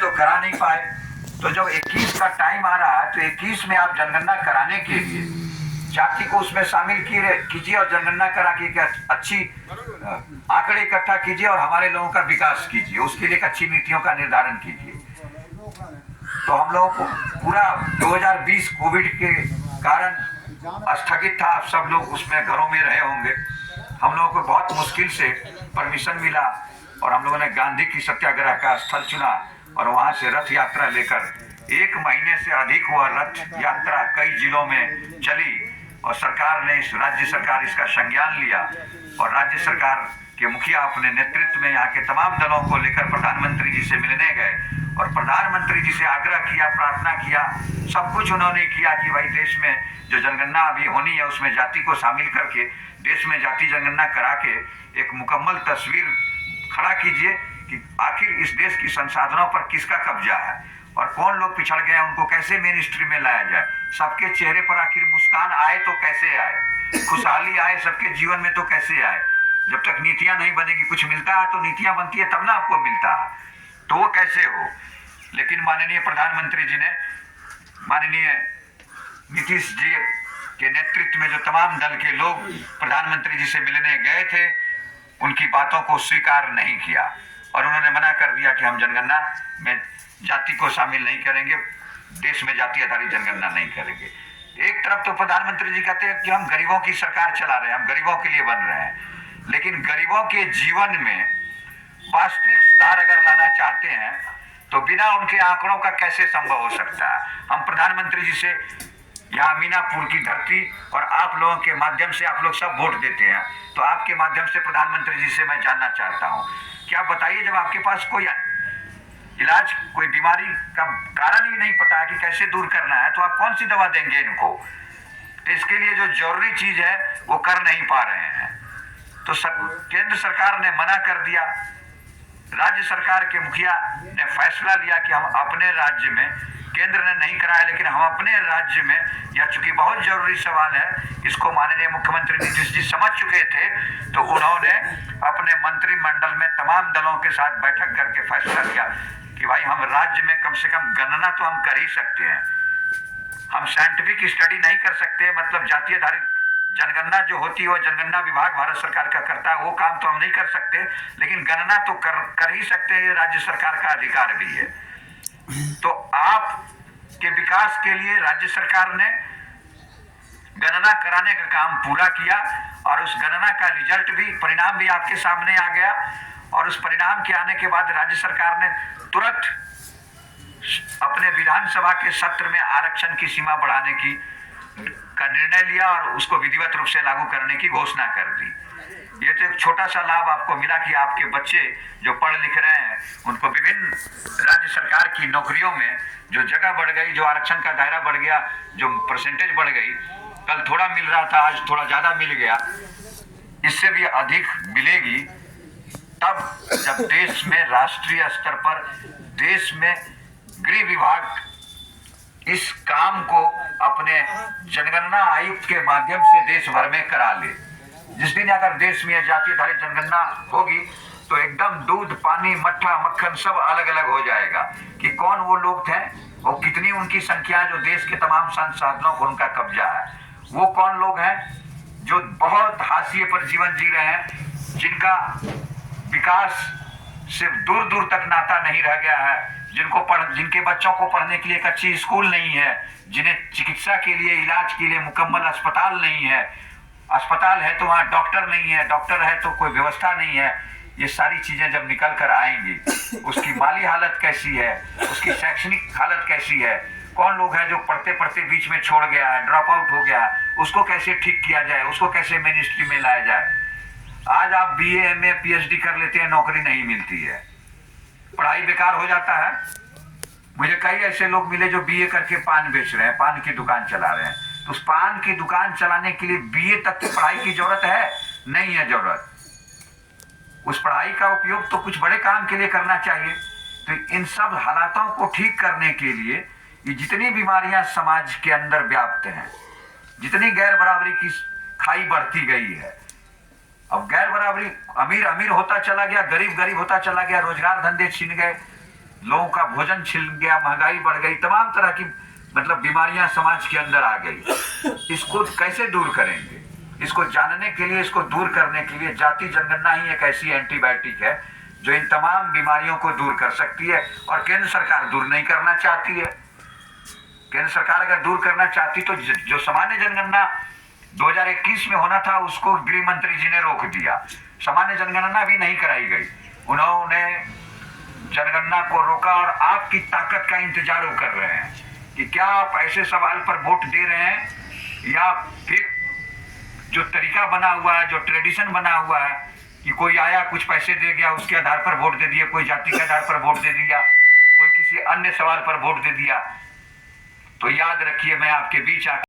तो करा नहीं पाए। तो जब 21 का टाइम आ रहा है तो 21 में आप जनगणना कराने के लिए जाति को उसमें शामिल कीजिए और जनगणना करा के अच्छी आंकड़े इकट्ठा कीजिए और हमारे लोगों का विकास कीजिए, उसके लिए अच्छी नीतियों का निर्धारण कीजिए। तो हम लोगों को पूरा 2020 कोविड के कारण स्थगित था, आप सब लोग उसमें घरों में रहे होंगे। हम लोगों को बहुत मुश्किल से परमिशन मिला और हम लोगों ने गांधी की सत्याग्रह का स्थल चुना और वहां से रथ यात्रा लेकर 1 महीने से अधिक हुआ रथ यात्रा कई जिलों में चली और सरकार ने राज्य सरकार इसका संज्ञान लिया और राज्य सरकार के मुखिया अपने नेतृत्व में यहाँ के तमाम दलों को लेकर प्रधानमंत्री जी से मिलने गए और प्रधानमंत्री जी से आग्रह किया, प्रार्थना किया, सब कुछ उन्होंने किया कि भाई देश में जो जनगणना अभी होनी है उसमें जाति को शामिल करके देश में जाति जनगणना करा के एक मुकम्मल तस्वीर खड़ा कीजिए कि आखिर इस देश की संसाधनों पर किसका कब्जा है और कौन लोग पिछड़ गए हैं, उनको कैसे मेन स्ट्रीम में लाया जाए, सबके चेहरे पर आखिर मुस्कान आए तो कैसे आए, खुशहाली आए सबके जीवन में तो कैसे आए। जब तक नीतियां नहीं बनेगी, कुछ मिलता है तो नीतियां बनती है तब ना आपको मिलता है, तो वो कैसे हो। लेकिन माननीय प्रधानमंत्री जी ने माननीय नीतीश जी के नेतृत्व में जो तमाम दल के लोग प्रधानमंत्री जी से मिलने गए थे उनकी बातों को स्वीकार नहीं किया और उन्होंने मना कर दिया कि हम जनगणना में जाति को शामिल नहीं करेंगे, देश में जाति आधारित जनगणना नहीं करेंगे। एक तरफ तो प्रधानमंत्री जी कहते हैं कि हम गरीबों की सरकार चला रहे हैं, हम गरीबों के लिए बन रहे हैं, लेकिन गरीबों के जीवन में वास्तविक सुधार अगर लाना चाहते हैं तो बिना उनके आंकड़ों का कैसे संभव हो सकता है। हम प्रधानमंत्री जी से यहाँ मीनापुर की धरती और आप लोगों के माध्यम से, आप लोग सब वोट देते हैं, तो आपके माध्यम से प्रधानमंत्री जी से मैं जानना चाहता हूँ कि आप बताइए, जब आपके पास कोई इलाज, कोई बीमारी का कारण ही नहीं पता है कि कैसे दूर करना है, तो आप कौन सी दवा देंगे इनको। तो इसके लिए जो जरूरी चीज है वो कर नहीं पा रहे हैं। तो केंद्र सरकार ने मना कर दिया। राज्य सरकार के मुखिया ने फैसला लिया कि हम अपने राज्य में, केंद्र ने नहीं कराया लेकिन हम अपने राज्य में, यह चूंकि बहुत जरूरी सवाल है, इसको माननीय मुख्यमंत्री नीतीश जी समझ चुके थे, तो उन्होंने अपने मंत्रिमंडल में तमाम दलों के साथ बैठक करके फैसला लिया कि भाई हम राज्य में कम से कम गणना तो हम कर ही सकते हैं। हम साइंटिफिक स्टडी नहीं कर सकते, मतलब जाति आधारित जनगणना जो होती है वो जनगणना विभाग भारत सरकार का करता है, वो काम तो हम नहीं कर सकते, लेकिन गणना तो कर ही सकते हैं, ये राज्य सरकार का अधिकार भी है। तो आप के विकास के लिए राज्य सरकार ने गणना कराने का काम पूरा किया और उस गणना का रिजल्ट भी, परिणाम भी आपके सामने आ गया और उस परिणाम के आने के बाद राज्य सरकार ने तुरंत अपने विधानसभा के सत्र में आरक्षण की सीमा बढ़ाने का निर्णय लिया और उसको विधिवत रूप से लागू करने की घोषणा कर दी। ये तो एक छोटा सा लाभ आपको मिला कि आपके बच्चे जो पढ़ लिख रहे हैं उनको विभिन्न राज्य सरकार की नौकरियों में जो जगह बढ़ गई, जो आरक्षण का दायरा बढ़ गया, जो परसेंटेज बढ़ गई, कल थोड़ा मिल रहा था आज थोड़ा ज्यादा मिल गया, इससे भी अधिक मिलेगी तब जब देश में राष्ट्रीय स्तर पर देश में गृह विभाग इस काम को अपने जनगणना आयुक्त के माध्यम से देश भर में करा ले। जिस दिन अगर देश में जाति आधारित जनगणना होगी तो एकदम दूध, पानी, मट्ठा, मक्खन सब अलग अलग हो जाएगा कि कौन वो लोग थे, वो कितनी उनकी संख्या जो देश के तमाम संसाधनों को उनका कब्जा है, वो कौन लोग हैं जो बहुत हाशिए पर जीवन जी रहे हैं, जिनका विकास सिर्फ दूर दूर तक नाता नहीं रह गया है, जिनके बच्चों को पढ़ने के लिए एक अच्छी स्कूल नहीं है, जिन्हें चिकित्सा के लिए, इलाज के लिए मुकम्मल अस्पताल नहीं है, अस्पताल है तो वहाँ डॉक्टर नहीं है, डॉक्टर है तो कोई व्यवस्था नहीं है। ये सारी चीजें जब निकल कर आएंगी, उसकी माली हालत कैसी है, उसकी शैक्षणिक हालत कैसी है, कौन लोग हैं जो पढ़ते पढ़ते बीच में छोड़ गया है, ड्रॉप आउट हो गया, उसको कैसे ठीक किया जाए, उसको कैसे मेन स्ट्रीम में लाया जाए। आज आप BA, MA, PhD कर लेते हैं, नौकरी नहीं मिलती है, पढ़ाई बेकार हो जाता है। मुझे कई ऐसे लोग मिले जो BA करके पान बेच रहे हैं, पान की दुकान चला रहे हैं, तो उस पान की दुकान चलाने के लिए BA तक की पढ़ाई की जरूरत है? नहीं है जरूरत। उस पढ़ाई का उपयोग तो कुछ बड़े काम के लिए करना चाहिए। तो इन सब हालातों को ठीक करने के लिए ये जितनी बीमारियां समाज के अंदर व्याप्त हैं, जितनी गैर बराबरी की खाई बढ़ती गई है, अब गैर बराबरी, अमीर अमीर होता चला गया, गरीब गरीब होता चला गया, रोजगार धंधे छिन गए, लोगों का भोजन छिन गया, महंगाई बढ़ गई, तमाम तरह की मतलब बीमारियां समाज के अंदर आ गई। इसको कैसे दूर करेंगे? इसको जानने के लिए, इसको दूर करने के लिए जाति जनगणना ही एक ऐसी एंटीबायोटिक है जो इन तमाम बीमारियों को दूर कर सकती है। और केंद्र सरकार दूर नहीं करना चाहती है। केंद्र सरकार अगर दूर करना चाहती तो जो सामान्य जनगणना 2021 में होना था उसको गृह मंत्री जी ने रोक दिया। सामान्य जनगणना भी नहीं कराई गई, उन्होंने जनगणना को रोका। और आपकी ताकत का इंतजार वो कर रहे हैं कि क्या आप ऐसे सवाल पर वोट दे रहे हैं या फिर जो तरीका बना हुआ है, जो ट्रेडिशन बना हुआ है कि कोई आया कुछ पैसे दे गया, उसके आधार पर वोट दे दिया, कोई जाति के आधार पर वोट दे दिया, कोई किसी अन्य सवाल पर वोट दे दिया। तो याद रखिए, मैं आपके बीच